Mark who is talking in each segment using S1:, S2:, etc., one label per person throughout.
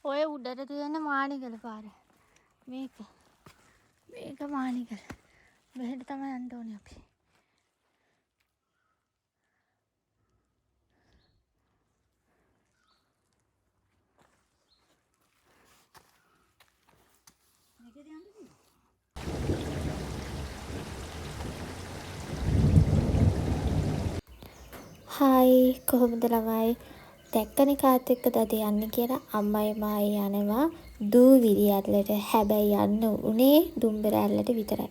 S1: ඔය උඩට තියෙන මානිකල පාර. මේක මානිකල. මෙහෙට තමයි යන්න ඕනේ අපි.
S2: හායි කොහොමද ළමයි දැක්කනේ කාත් එක්කද අද යන්නේ කියලා අම්මයි මායි යනවා දූවිලි ඇල්ලට. හැබැයි යන්න උනේ දුම්බර ඇල්ලට විතරයි.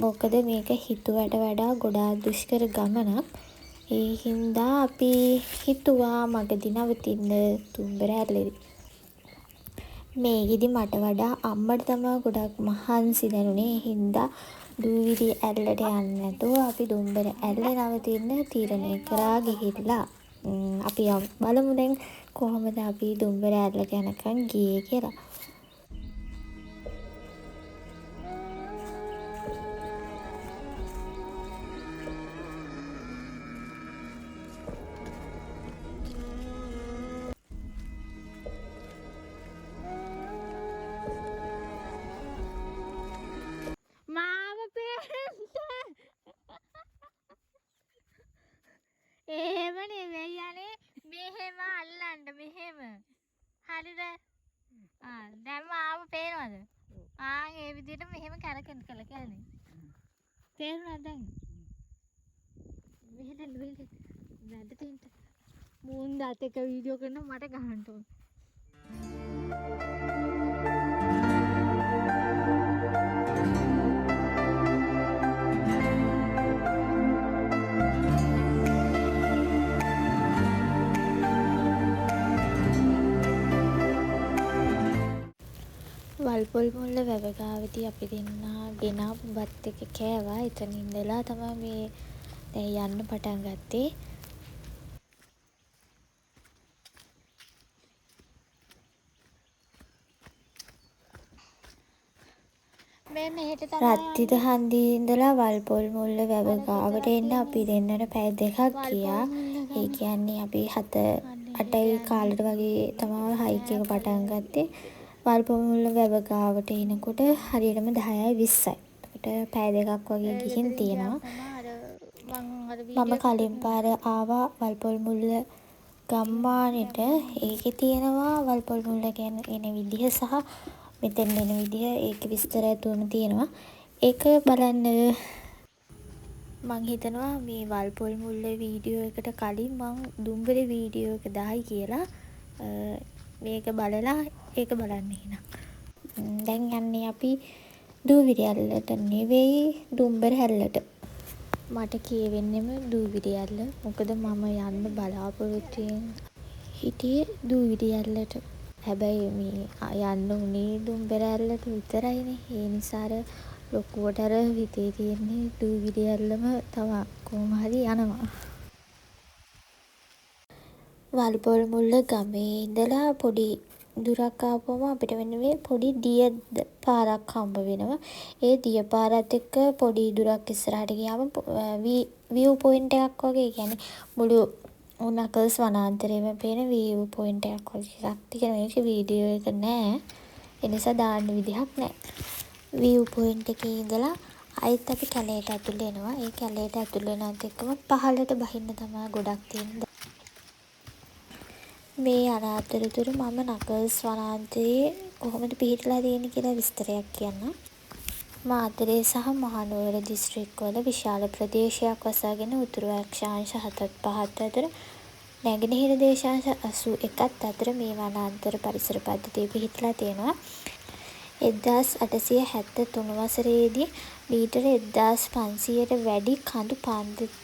S2: මොකද මේක හිතුවට වඩා ගොඩාක් දුෂ්කර ගමනක්. ඒ හින්දා අපි හිතුවා මගදී නවතින්න දුම්බර ඇල්ලේදී. මේකෙදි මට වඩා අම්මට තමයි ගොඩක් මහන්සි දැනුනේ. ඒ හින්දා දූවිලි ඇල්ලට යන්නේ නැතුව අපි දුම්බර ඇල්ලේ නවතින්න තීරණය කරා ගිහිල්ලා. අපි බලමු දැන් කොහොමද අපි දුම්බර ඇල්ලට යනකම් ගියේ කියලා.
S1: මාව පේන්න. එහෙම නෙවෙයි යන්නේ. මෙහෙම අල්ලන්න මෙහෙම. හරිද? දැන් මාව පේනවද? ඒ විදිහට මෙහෙම කරකෙන් කළ කියන්නේ. තේරුණාද දැන්? මෙහෙට වැඩ තින්ට. මූන් දාත් එක වීඩියෝ කරනවා මට ගහන්න ඕන.
S2: වල්පොල් මුල්ල වැව ගාවදී අපි දෙන්නා ගෙනාපු බත් එක කෑවා. එතන ඉඳලා තමයි මේ දැන් යන්න පටන් ගත්තේ.
S1: මේ මෙහෙට තමයි
S2: රත්තිද හන්දියේ ඉඳලා වල්පොල් මුල්ල වැව ගාවට එන්න අපි දෙන්නට පැය දෙකක් ගියා. ඒ කියන්නේ අපි 7-8 කාලෙට වගේ තමයි හයික් එක පටන් ගත්තේ. වල්පොල් මුල්ල වැව ගාවට එනකොට හරියටම 10:20යි. එතකොට පැය දෙකක් වගේ ගිහින් තියෙනවා. මම කලින් පාර ආවා වල්පොල් මුල්ල ගම්මානෙට. ඒකේ තියෙනවා වල්පොල් මුල්ල ගැන එන විදිහ සහ මෙතෙන් එන විදිහ ඒකේ විස්තර ඇතුවම තියෙනවා. ඒක බලන්න මං හිතනවා මේ වල්පොල් මුල්ල වීඩියෝ එකට කලින් මං දුම්බර වීඩියෝ එක දායි කියලා. මේක බලලා ඒක බලන්න එහෙනම්. දැන් යන්නේ අපි දූවිලි ඇල්ලට නෙවෙයි දුම්බර ඇල්ලට. මට කියවෙන්නෙම දූවිලි ඇල්ල. මොකද මම යන්න බලාපොරොත්තු හිටියේ දූවිලි ඇල්ලට. හැබැයි මේ යන්න උනේ දුම්බර ඇල්ලට විතරයිනේ. ඒ නිසා අර ලොකුවට අර හිතේ තියෙන්නේ දූවිලි ඇල්ලම තමයි කොහොම හරි යනවා. වල්පොල් මුල්ල ගමේ ඉඳලා පොඩි දුරක් ආපුවම අපිට වෙන්නේ පොඩි දිය පාරක් හම්බ වෙනවා. ඒ දිය පාරත් එක්ක පොඩි දුරක් ඉස්සරහට ගියාම view point එකක් වගේ, කියන්නේ මුළු නකල්ස් වනාන්තරයම පේන view point එකක් වගේ එකක් තියෙන. මේක වීඩියෝ එක නෑ. ඒ නිසා දාන්න විදිහක් නෑ. view point එකේ ඉඳලා ආයෙත් අපි කැලේට ඇතුල් වෙනවා. ඒ කැලේට ඇතුල් වෙනවත් එක්කම පහළට බහින්න තමයි ගොඩක් තියෙන්නේ. මේ අතරතුර මම නකල්ස් වනාන්තරයේ කොහොමද පිහිටලා තියෙන්නේ කියලා විස්තරයක් කියන්නම්. මාතරේ සහ මහනුවර දිස්ත්‍රික්කවල විශාල ප්‍රදේශයක් වසාගෙන උතුරු අක්ෂාංශ 75 අතර නැගෙනහිර දේශාංශ 81ත් අතර මේ වනාන්තර පරිසර පද්ධතිය පිහිටලා තියෙනවා. 1873 වසරේදී මීටර 1500ට වැඩි කඳු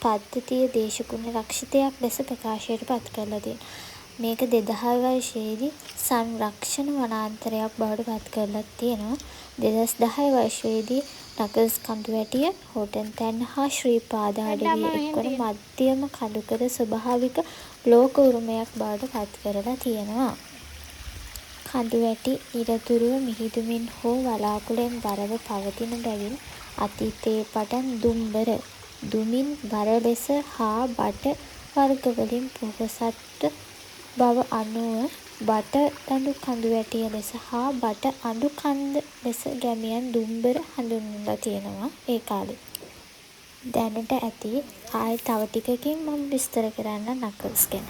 S2: පද්ධතිය දේශගුණ රක්ෂිතයක් ලෙස ප්‍රකාශයට පත් කරලා තියෙනවා. මේක 2000 වර්ෂයේදී සංරක්ෂණ වනාන්තරයක් බවට පත් කරලා තියෙනවා. 2010 වර්ෂයේදී නකල්ස් කඳුවැටිය, හෝටන් තැන්න හා ශ්‍රීපාද අඩවිය එක්වන මධ්‍යම කඳුකර ස්වභාවික ලෝක උරුමයක් බවට පත් කරලා තියෙනවා. කඳුවැටි ඉරතුරුව මිහිදුමින් හෝ වලාකුළෙන් බරව පවතින බැවින් අතීතයේ පටන් දුම්බර දුමින් බර ලෙස හා බට වර්ගවලින් පොහොසත් බව අනුව බට දඬු කඳු වැටිය ලෙස හා බට අඬු කන්ද ලෙස ගැමියන් දුම්බර හඳුන්වලා තියෙනවා ඒ කාලේ. දැනට ඇති ආයෙ තව ටිකකින් මම විස්තර කරන්න නකල්ස් ගැන.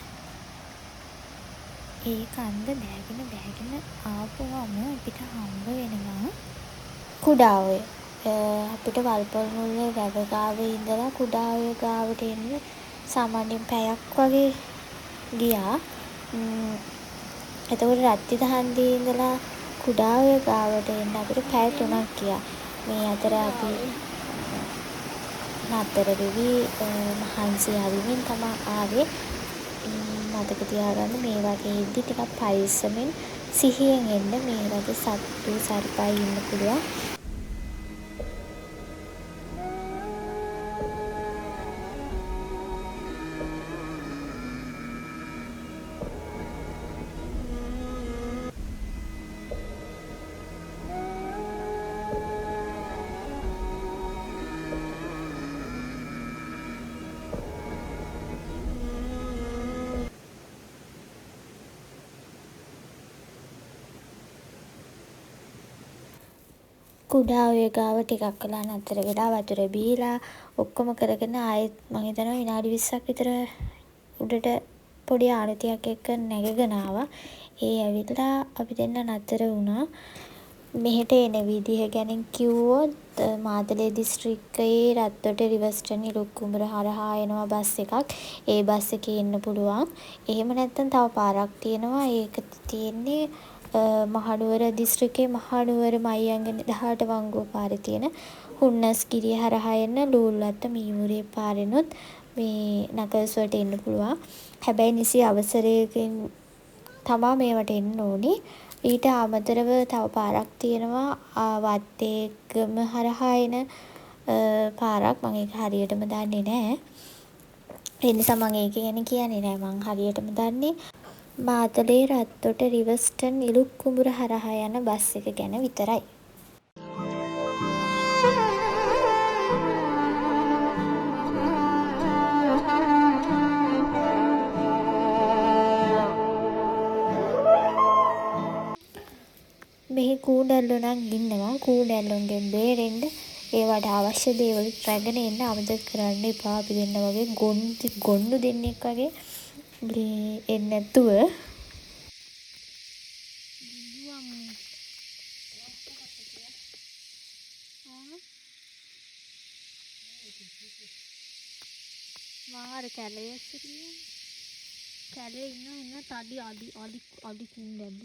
S2: ඒ කන්ද බෑගෙන ආපුවම අපිට හම්බ වෙනවා කුඩා ඔය. අපිට වල්පොල් මුල්ල වැව ගාවේ ඉඳලා කුඩා ඔය ගාවට එන්න සාමාන්‍යයෙන් පැයක් වගේ ගියා. එතකොට රත්තිදහන්දී ඉඳලා කුඩා ඔය ගාවට එන්න අපිට පැය 3ක් ගියා. මේ අතර අපි නතර වෙවි මහන්සි හරිමින් තමයි ආවේ. මතක තියාගන්න මේ වගේ ඉද්දි ටිකක් පරිස්සමෙන් සිහියෙන් එන්න. මේ වගේ සත්තු සර්පයි ඉන්න පුළුවන්. කුඩා ඔය ගාව ටිකක් වෙලා නතර වෙලා වතුර බීලා ඔක්කොම කරගෙන ආයෙත් මම හිතනවා විනාඩි 20ක් විතර උඩට පොඩි ආරතියක් එක්ක නැගගෙන ආවා. ඒ ඇවිල්ලා අපි දෙන්න නතර වුණා. මෙහෙට එන විදිහ ගැන කිව්වොත් මාතලේ දිස්ත්‍රික්කයේ රත්තොට රිවර්ස්ටන් ඉලුක්කුඹුර හරහා එනවා බස් එකක්. ඒ බස් එකේ එන්න පුළුවන්. එහෙම නැත්නම් තව පාරක් තියෙනවා. ඒක තියෙන්නේ මහනුවර දිස්ත්‍රික්කයේ මහනුවර මහියංගන 18 වංගුව පාරේ තියෙන හුන්නස්ගිරිය හරහා එන්න ලූල්වත්ත මීමුරේ පාරෙනුත් මේ නකල්ස් වලට එන්න පුළුවන්. හැබැයි නිසි අවසරයකින් තමා මේවට එන්න ඕනේ. ඊට අමතරව තව පාරක් තියෙනවා වත්තේගම හරහා එන පාරක්. මම ඒක හරියටම දන්නේ නැහැ. ඒ නිසා මම ඒක ගැන කියන්නේ නැහැ. මම හරියටම දන්නේ මාතලේ රත්තොට රිවර්ස්ටන් ඉලුක්කුඹුර හරහා යන බස් එක ගැන විතරයි. මෙහි කූඩැල්ලෝ නම් ඉන්නවා. කූඩැල්ලොන්ගෙන් බේරෙන්න ඒවට අවශ්‍ය දේවල් රැගෙන එන්න අමතක කරන්න එපා. අපි දෙන්න වගේ ගොන්නු දෙන්නෙක් වගේ එන්නේ නැතුව.
S1: මාර කැලේ කැලේ ඉන්න තඩි අඩි කින්දැද්ද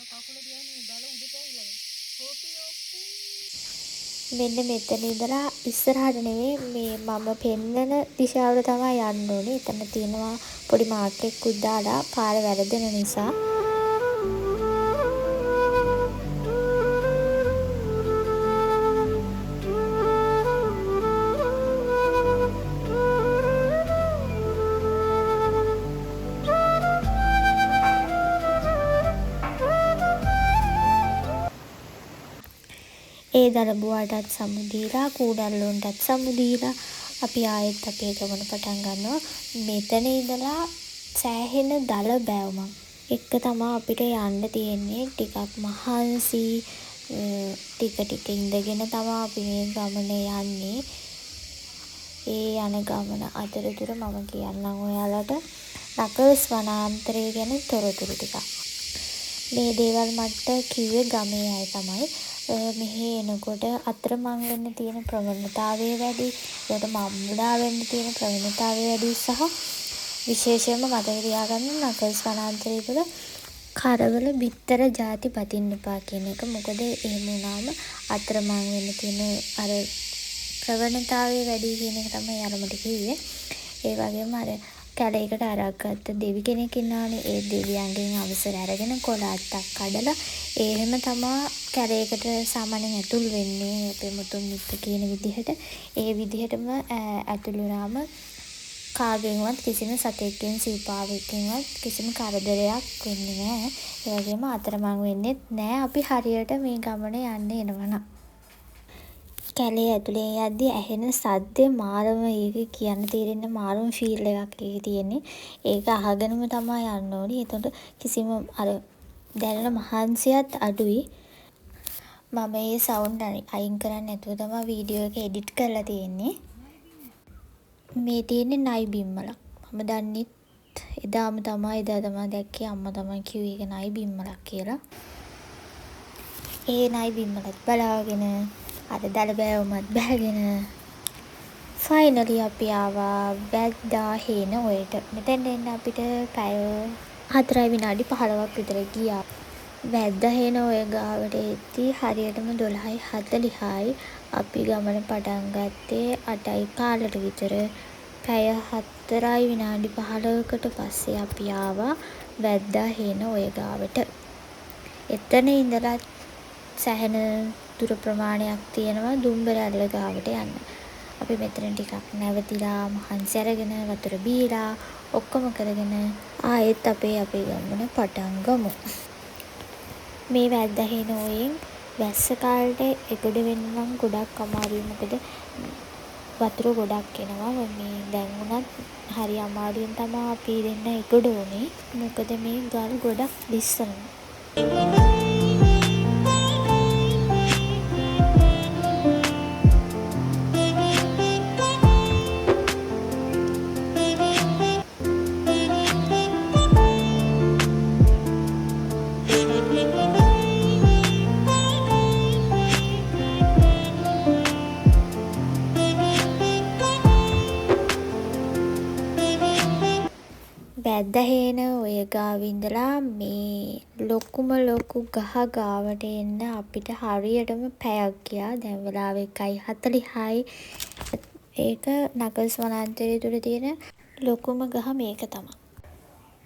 S1: කකුල දිහානේ බල උඩට ඇවිල්ලා
S2: මෙන්න මෙතන ඉඳලා ඉස්සරහට නෙවෙයි මේ මම පෙන්නන දිශාවට තමයි යන්න ඕනේ. එතන තියෙනවා පොඩි මාක් එකකුත් දාලා පාර වැරදෙන නිසා. ඒ දලබුවාටත් සමු දීලා කූඩැල්ලොන්ටත් සමු දීලා අපි ආයෙත් අපේ ගමන පටන් ගන්නවා. මෙතන ඉඳලා සෑහෙන දල බෑවුමක් එක්ක තමයි අපිට යන්න තියෙන්නේ. ටිකක් මහන්සි ටික ඉඳගෙන තමයි අපි මේ ගමන යන්නේ. ඒ යන ගමන අතරතුර මම කියන්නම් ඔයාලට නකල්ස් වනාන්තරය ගැන තොරතුරු ටිකක්. මේ දේවල් මට කිව්වේ ගමේ අය තමයි. මෙහි එනකොට අතරමං වෙන්න තියෙන ප්‍රවණතාවය වැඩි. ඒකට මම්මුලා වෙන්න තියෙන ප්‍රවණතාවය වැඩි සහ විශේෂයෙන්ම මතක තියාගන්න නකල්ස් වනාන්තරය තුළ කරවල බිත්තර ಜಾති පතින්න එපා කියන එක. මොකද එහෙම වුණාම අතරමං වෙන්න තියෙන අර ප්‍රවණතාවය වැඩි කියන එක තමයි යාළුමට කිව්වේ. ඒ වගේම අර කැලේකට අරක් ගත්ත දෙවි කෙනෙක් ඉන්නවානේ. ඒ දෙවියන්ගෙන් අවසර අරගෙන කොළ අත්තක් කඩලා එහෙම තමා කැලේකට සාමාන්‍යයෙන් ඇතුල් වෙන්නේ. අපේ මුතුන් මිත්තු කියන විදිහට ඒ විදිහටම ඇතුල් වුණාම කාගෙන්වත් කිසිම සතෙක්ගෙන් සිව්පාවෙක්ගෙන්වත් කිසිම කරදරයක් වෙන්නේ නැහැ. ඒ වගේම අතරමං වෙන්නෙත් නැහැ අපි හරියට මේ ගමන යන්න එනවනම්. කැලේ ඇතුලේ යද්දි ඇහෙන සද්දේ මාරම ඒක කියන්න තේරෙන්නේ මාරම ෆීල් එකක් ඒකේ තියෙන්නේ. ඒක අහගෙනම තමයි යන්න ඕනි. එතකොට කිසිම අර දැනෙන මහන්සියත් අඩුයි. මම මේ සවුන්ඩ් අයින් කරන්නේ නැතුව තමයි වීඩියෝ එක එඩිට් කරලා තියෙන්නේ. මේ තියෙන්නේ නයි බිම්මලක්. මම දන්නෙත් එදා තමයි දැක්කේ. අම්මා තමයි කිව්වේ ඒක නයි බිම්මලක් කියලා. ඒ නයි බිම්මලත් බලාගෙන අර දලබෑවුමත් බැහැගෙන ෆයිනලි අපි ආවා වැද්දා හේන ඔයට. මෙතෙන් එන්න අපිට පැය 4 විනාඩි 15ක් විතර ගියා. වැද්දා හේන ඔය ගාවට එද්දි හරියටම 12:40යි. අපි ගමන පටන් ගත්තේ 8යි කාලට විතර. පැය 4 විනාඩි 15කට පස්සේ අපි ආවා වැද්දා හේන ඔය ගාවට. එතන ඉඳලා සැහෙන දුර ප්‍රමාණයක් තියෙනවා දුම්බරැල්ල ගාවට යන්න. අපි මෙතන ටිකක් නැවතිලා මහන්සි අරගෙන වතුර බීලා ඔක්කොම කරගෙන ආයෙත් අපේ ගමන පටන් ගමු. මේ වැද්දා හේන ඔයෙන් වැස්ස කාලට එගොඩ වෙන්න නම් ගොඩක් අමාරුයි. මොකද වතුර ගොඩක් එනවා. මේ දැන් උනත් හරි අමාරුවෙන් තමයි අපි දෙන්න එගොඩ වුනේ. මොකද මේ ගල් ගොඩක් දිස්සනවා. වැද්දා හේන ඔය ගාව ඉඳලා මේ ලොකුම ලොකු ගහ ගාවට එන්න අපිට හරියටම පැයක් ගියා. දැන් වෙලාව 1:40යි. ඒක නගල්ස් වනාන්තරය තුල තියෙන ලොකුම ගහ මේක තමයි.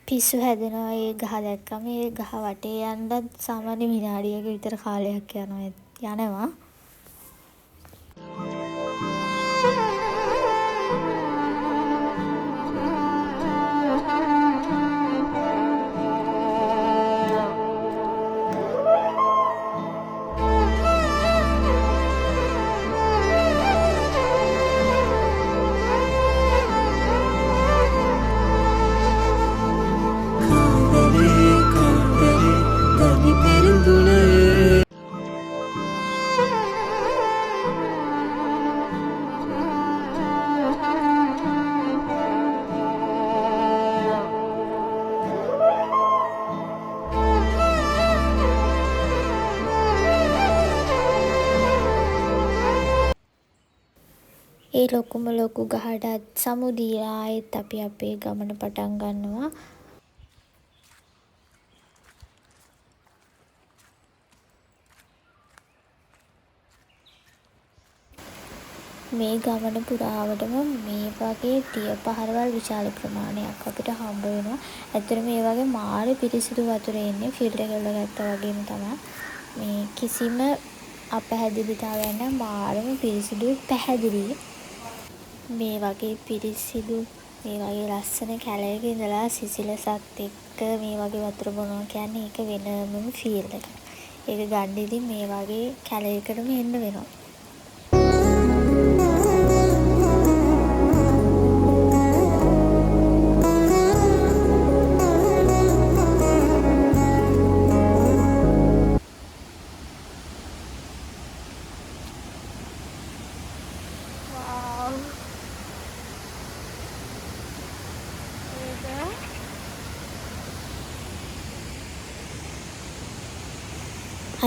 S2: පිස්සු හැදෙනවා ඒ ගහ දැක්කම. ඒ ගහ වටේ යන්නත් සාමාන්‍ය විනාඩියක විතර කාලයක් යනවා. ඒ ලොකුම ලොකු ගහටත් සමු දීලා ආයෙත් අපි අපේ ගමන පටන් ගන්නවා. මේ ගමන පුරාවටම මේ වගේ දිය පහරවල් විශාල ප්‍රමාණයක් අපිට හම්බ වෙනවා. ඇත්තට මේ වගේ මාර පිරිසිදු වතුර එන්නේ ෆිල්ටර් කරලා ගත්තා වගේම තමයි. මේ කිසිම අපැහැදිලිතාවයක් නැහැ. මාරම පිරිසිදුයි පැහැදිලි. මේ වගේ පිරිසිදු මේ වගේ ලස්සන කැලයක ඉඳලා සිසිලසත් එක්ක මේ වගේ වතුර බොනවා කියන්නේ ඒක වෙනම ෆීල් එකක්. ඒක ගන්න ඉතින් මේ වගේ කැලයකටම එන්න වෙනවා.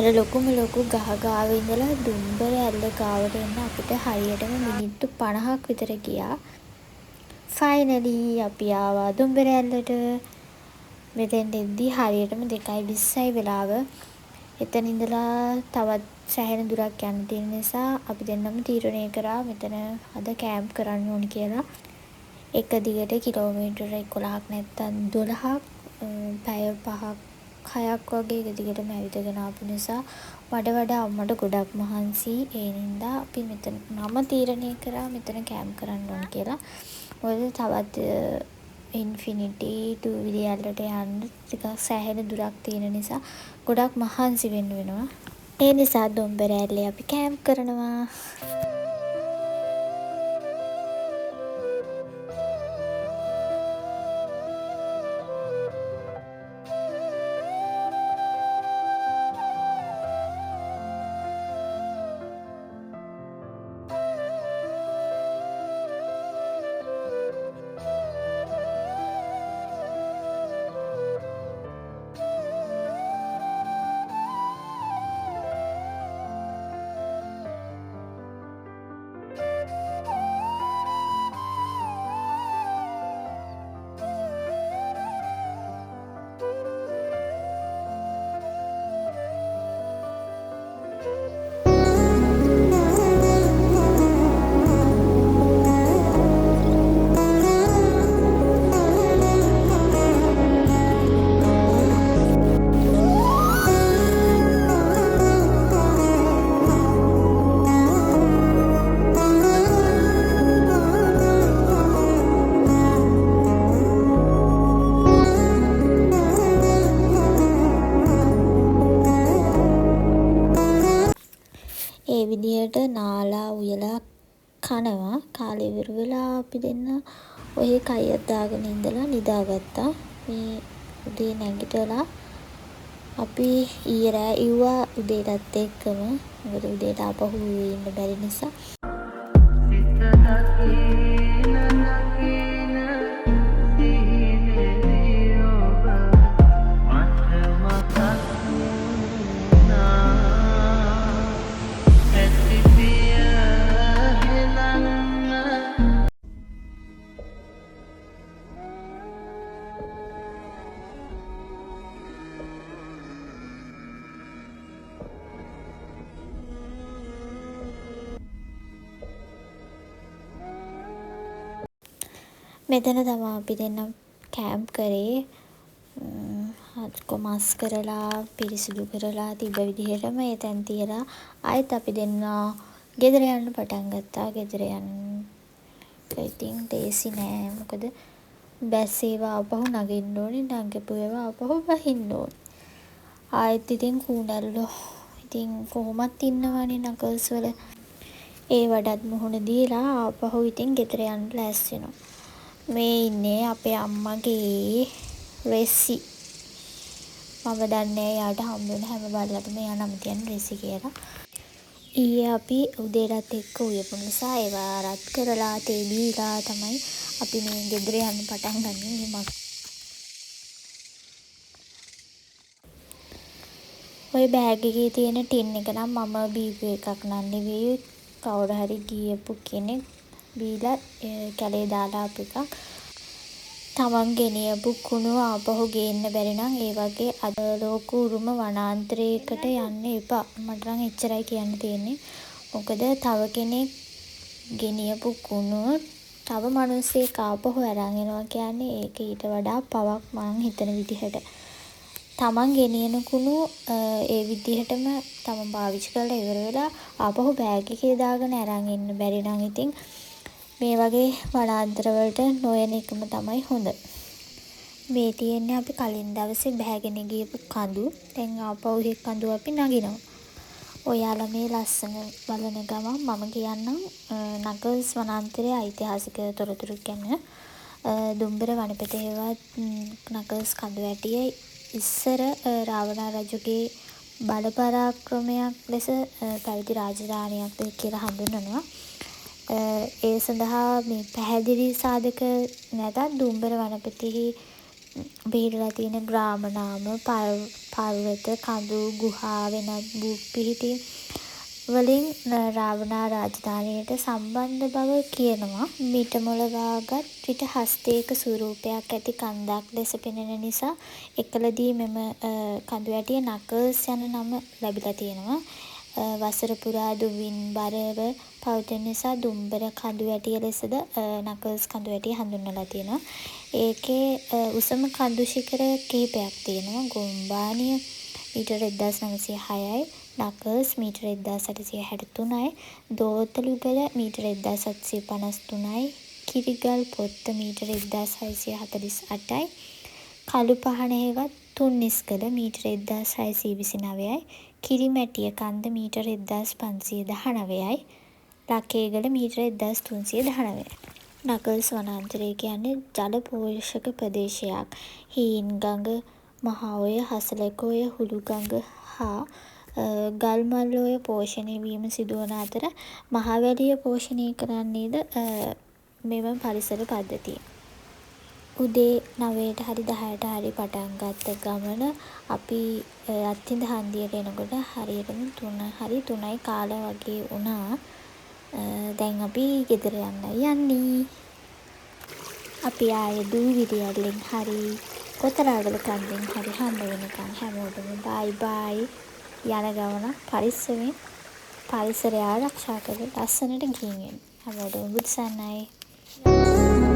S2: අර ලොකුම ලොකු ගහ ගාව ඉඳලා දුම්බර ඇල්ල ගාවට එන්න අපිට හරියටම මිනිත්තු 50ක් විතර ගියා. ෆයිනලි අපි ආවා දුම්බර ඇල්ලට. මෙතෙන් එද්දි හරියටම 2:20යි වෙලාව. එතන ඉඳලා තවත් සැහැණ දුරක් යන්න තියෙන නිසා අපි දෙන්නම තීරණය කරා මෙතන අද කැම්ප් කරන්න ඕනි කියලා. එක දිගට කිලෝමීටර 11ක් නැත්තම් 12ක් පැය 5ක් 6ක් වගේ එක දිගටම ඇවිදගෙන ආපු නිසා වඩා අම්මට ගොඩක් මහන්සි. ඒ නින්දා අපි මෙතන මම තීරණය කරා මෙතන කැම්ප් කරන්න ඕන කියලා. මොකද තවත් ඉන්ෆිනිටි ටූවිලි ඇල්ලට යන්න ටිකක් සෑහෙන දුරක් තියෙන නිසා ගොඩක් මහන්සි වෙන්න වෙනවා. ඒ නිසා දුම්බර ඇල්ලේ අපි කෑම්ප් කරනවා. ඒ විදිහට නාලා උයලා කනවා. කාලේ ඉවර වෙලා අපි දෙන්න ඔය කයත් දාගෙන ඉඳලා නිදාගත්තා. මේ උදේ නැගිටලා අපි ඊයේ රෑ ඉව්වා උදේටත් එක්කම. මොකද උදේට ආපහු ඉන්න බැරි නිසා. මෙතන තමයි අපි දෙන්න කෑම්ප් කරේ. කොමස් කරලා පිරිසිදු කරලා තිබ්බ විදිහටම එතෙන් තියලා ආයෙත් අපි දෙන්න ගෙදර යන්න පටන් ගත්තා. ගෙදර යන්න ඉතින් දේසි නෑ. මොකද බැස් ඒවා ආපහු නගින්න ඕනේ. නගපු ඒවා ආපහු වහින්න ඕනේ. ආයෙත් ඉතින් කූඩල්ලෝ ඉතින් කොහොමත් ඉන්නවනේ නකල්ස් වල. ඒ වඩත් මුහුණ දීලා ආපහු ඉතින් ගෙදර යන්න ලෑස්ති වෙනවා. මේ ඉන්නේ අපේ අම්මගේ රෙසි. මම දන්නේ යාට හම්බ වෙන හැම බල්ලටම එයා නම තියන්නේ රෙසි කියලා. ඊයේ අපි උදේටත් එක්ක උයපු නිසා ඒවා රත් කරලා තේ බීලා තමයි අපි මේ ගෙදර යන්න පටන් ගන්නේ. ඔය බෑග් එකේ තියෙන ටින් එක නම් මම බීපු එකක් නන් නෙවෙයි. කවුරු හරි ගියපු කෙනෙක් බීලා කැලේ දාලා අප එකක්. තමන් ගෙනියපු කුණු ආපහු ගේන්න බැරි නම් ඒ වගේ අද ලෝක උරුම වනාන්තරයකට යන්න එපා. මට නම් එච්චරයි කියන්න තියෙන්නේ. මොකද තව කෙනෙක් ගෙනියපු කුණු තව මිනිස්සෙක් ආපහු අරන් එනවා කියන්නේ ඒක ඊට වඩා පවක් මං හිතන විදිහට. තමන් ගෙනියන කුණු ඒ විදිහටම තමන් පාවිච්චි කරලා ඉවර වෙලා ආපහු බෑග් එකේ දාගෙන අරන් එන්න බැරි නම් ඉතින් මේ වගේ වනාන්තර වලට නොයන එකම තමයි හොඳ. මේ තියෙන්නේ අපි කලින් දවසේ බෑගෙන ගියපු කඳු. දැන් ආපහු ඒ කඳු අපි නගිනවා. ඔයාලා මේ ලස්සන බලන ගමන් මම කියන්නම් නගල්ස් වනාන්තරයේ ඓතිහාසික තොරතුරු ගැන. දුම්බර වනපෙතේවත් නගල්ස් කඳු වැටියේ ඉස්සර රාවණ රජුගේ බල පරාක්‍රමයක් ලෙස පැවති රාජධානියක් කියලා හඳුන්වනවා. ඒ සඳහා මේ පැහැදිලි සාධක නැතත් දුම්බර වනපෙතෙහි පිහිටලා තියෙන ග්‍රාම නාම පර්වත කඳු ගුහා වෙනත් බුක් පිහිටි වලින් රාවණ රාජධානියට සම්බන්ධ බව කියනවා. මිට මොළවාගත් පිට හස්තයක ස්වරූපයක් ඇති කන්දක් ලෙස පෙනෙන නිසා එකලදී මෙම කඳු වැටිය නකල්ස් යන නම ලැබිලා තියෙනවා. වසර පුරා දුවින් බරව පවතින නිසා දුම්බර කඳු වැටිය ලෙසද නකල්ස් කඳු වැටිය හඳුන්වලා තියෙනවා. ඒකේ උසම කඳු ශිඛර කිහිපයක් තියෙනවා. ගොම්බානිය මීටර 1906යි, නකල්ස් මීටර 1863යි, දෝතලුගල මීටර 1753යි, කිරිගල් පොත්ත මීටර 1648යි, කළු පහන හේවත් තුන් නිස්කල මීටර 1629යි. කිරිමැටිය කන්ද මීටර 1519යි. ලකේගල මීටර 1319යි. නගල්ස් වනාන්තරය කියන්නේ ජල පෝෂක ප්‍රදේශයක්. හීන් ගඟ, මහ ඔය, හසලක ඔය, හුළු ගඟ හා ගල් මල් ඔය පෝෂණය වීම සිදුවන අතර මහවැලිය පෝෂණය කරන්නේද මෙම පරිසර පද්ධතිය. උදේ 9ට හරි 10ට හරි පටන් ගත්ත ගමන අපි අත්තිඳ හන්දියට එනකොට හරියටම 3 හරි 3යි කාල වගේ වුණා. දැන් අපි ගෙදර යන්නයි යන්නේ. අපි ආයේ දූවිලියල්ලෙන් හරි කොතරාගල කන්දෙන් හරි හම්බ වෙනකන් හැමෝටම බයි බයි. යන ගමන පරිස්සමෙන් පරිසරය ආරක්ෂා කරලා ලස්සනට ගිහින් එන්න. හැමෝටම බුදු සරණයි.